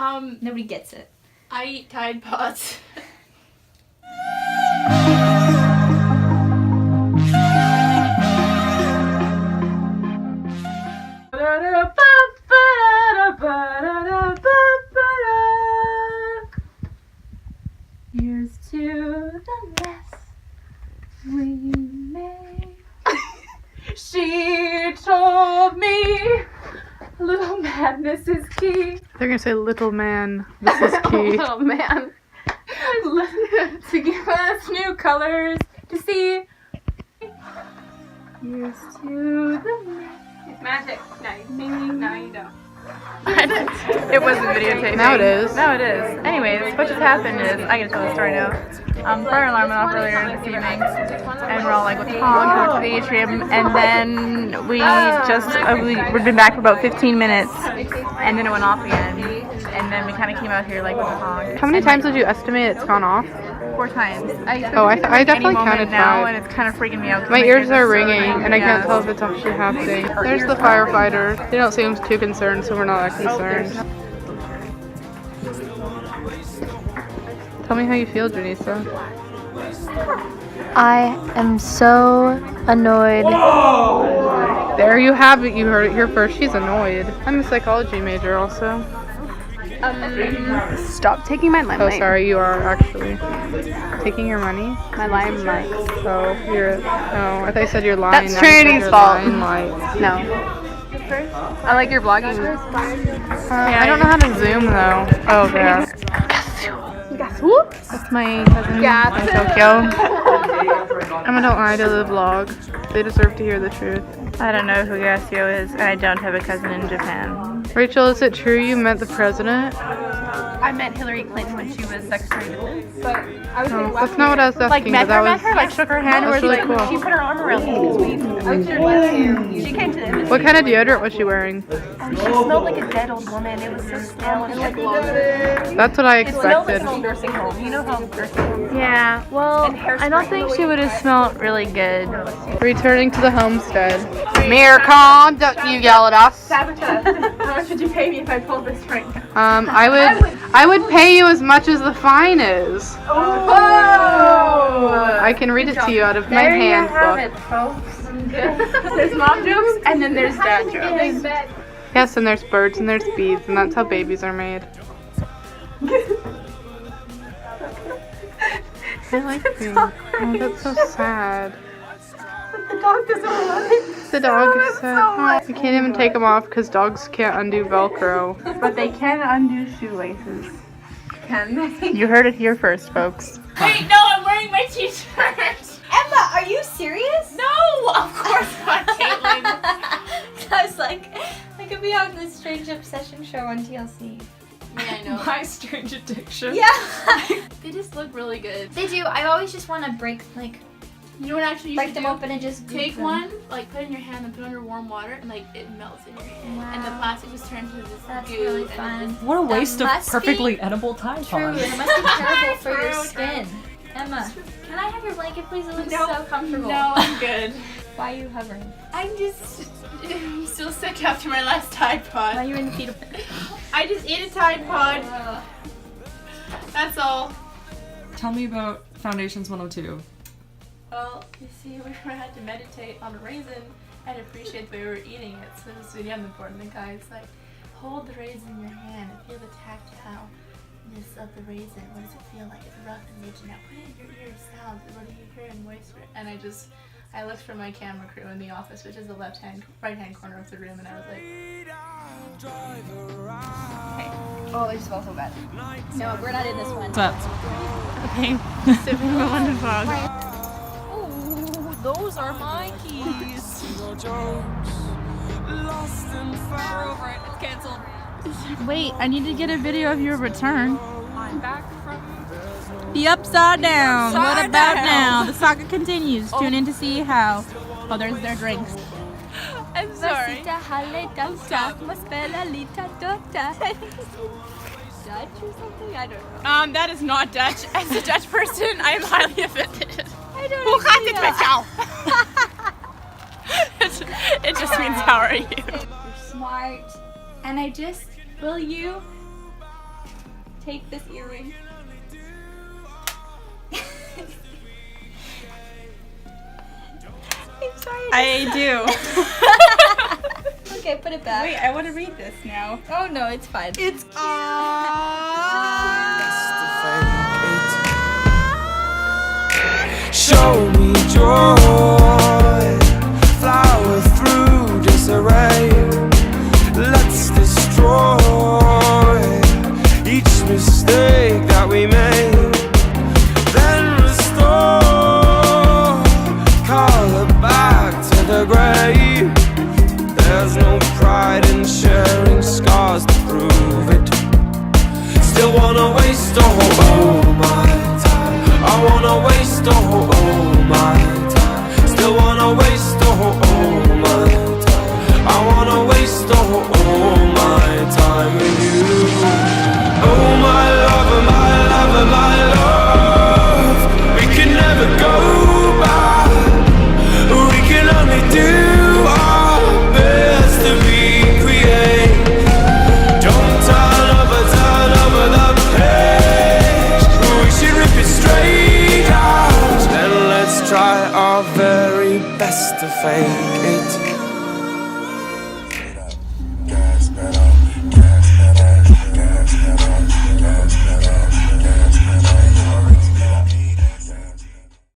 Nobody gets it. I eat Tide Pods. Here's to the mess we made. She told me little madness is key. They're gonna say, little man, this is key. Little man. To give us new colors to see. Here's to the mess. It's magic. No, you don't. It wasn't videotaped. Now it is. Now it is. Anyways, what just happened is, I can tell the story now. Fire alarm went off earlier this evening, and we're all like, what's wrong? We went to the atrium, and then we we've been back for about 15 minutes, and then it went off again, and then we kind of came out here like, what's wrong? How many times did you estimate it's gone off? 4 times. I definitely counted now, 5. and it's kind of freaking me out. My ears are ringing, and I can't tell if it's actually happening. There's the firefighters. They don't seem too concerned, so we're not that concerned. Tell me how you feel, Janisa. I am so annoyed. There you have it. You heard it here first. She's annoyed. I'm a psychology major also. Stop taking my limelight. Oh, sorry. You are actually taking your money. My limelight. Oh, you're. No, I thought you said you're lying. That's Trinity's fault. No. I like your vlogging. I don't know how to zoom though. Oh, there. That's my cousin in Tokyo. I'm don't lie to the vlog. They deserve to hear the truth. I don't know who Yasuo is, and I don't have a cousin in Japan. Rachel, is it true you met the president? I met Hillary Clinton when she was Secretary of Defense. But I was No, that's not what I was asking. like met her, like shook her hand, and That's was really like, cool. she put her arm around me because she came to the embassy. What kind of deodorant was she wearing? She smelled like a dead old woman. It was so stale and like That's what I it smelled like expected. an old nursing home. You know how nursing homes. Yeah, well, I don't think she would have smelled really good. Returning to the homestead. Miracon, don't you yell at us. Sabotage. How much would you pay me if I pulled this right now? I would pay you as much as the fine is. Oh! I can read it to you out of my handbook. There's mom jokes and then there's dad jokes. Yes, and there's birds and there's bees, and that's how babies are made. I like being. Oh, that's so sad. The dog doesn't want it. The dog is sad. Oh, you can't even take them off because dogs can't undo Velcro. But they can undo shoelaces. Can they? You heard it here first, folks. Wait, no, I'm wearing my t-shirt. Emma, are you serious? No, of course not, Caitlin. I was like, I could be on this strange obsession show on TLC. Yeah, I know. My strange addiction. Yeah. They just look really good. They do. I always just want to break, like, You know what actually you break should them do? open and just Take them. one, like put it in your hand and put it under warm water, and like it melts in your hand. And the Wow. plastic just turns into this That's goo. really and it fun. just- What a That waste of must perfectly be edible Tide True, Pods. it must be terrible for your True. skin. Emma, can I have your blanket, please? It looks No, so comfortable. No, I'm good. Why are you hovering? I'm still sick after my last Tide Why are Pod. you in the fetal? I just ate a Tide Pod. That's all. Tell me about Foundations 102. Well, you see, we had to meditate on a raisin and appreciate the way we were eating it. So this video I'm important. The guy's like, hold the raisin in your hand and feel the tactileness of the raisin. What does it feel like? It's rough and rigid. Now put it in your ear. Sounds. What do you hear in moisture? And I looked for my camera crew in the office, which is the right-hand corner of the room, and I was like, Oh, they smell so bad. No, we're not in this one. What's up? Sipping the one fog. Oh, those are my keys. We're over it. It's canceled. Wait, I need to get a video of your return. I'm back from The Upside Down. What Upside about Down. now? The saga continues. Tune in to see how. Oh, there's their drinks. I'm sorry. Dutch or something? I don't know. that is not Dutch. As a Dutch person, I am highly offended. I don't Hoe gaat dit know. met jou? It just means how are you? You're smart. And will you take this earring. I'm sorry. I do. Okay, put it back. Wait, I want to read this now. Oh no, it's fine. It's Show me joy, flower through disarray. Let's destroy each mistake that we made, then restore, call it back to the grave. There's no pride in sharing scars to prove it. Still wanna waste all my time. I wanna waste all my time. Still wanna waste all my time. I wanna waste all my time with you. Oh my lover, my lover, my love. We can never go back. We can only do our best to recreate. Don't turn over the page. We should rip it straight out. Then let's try our very best to fake it.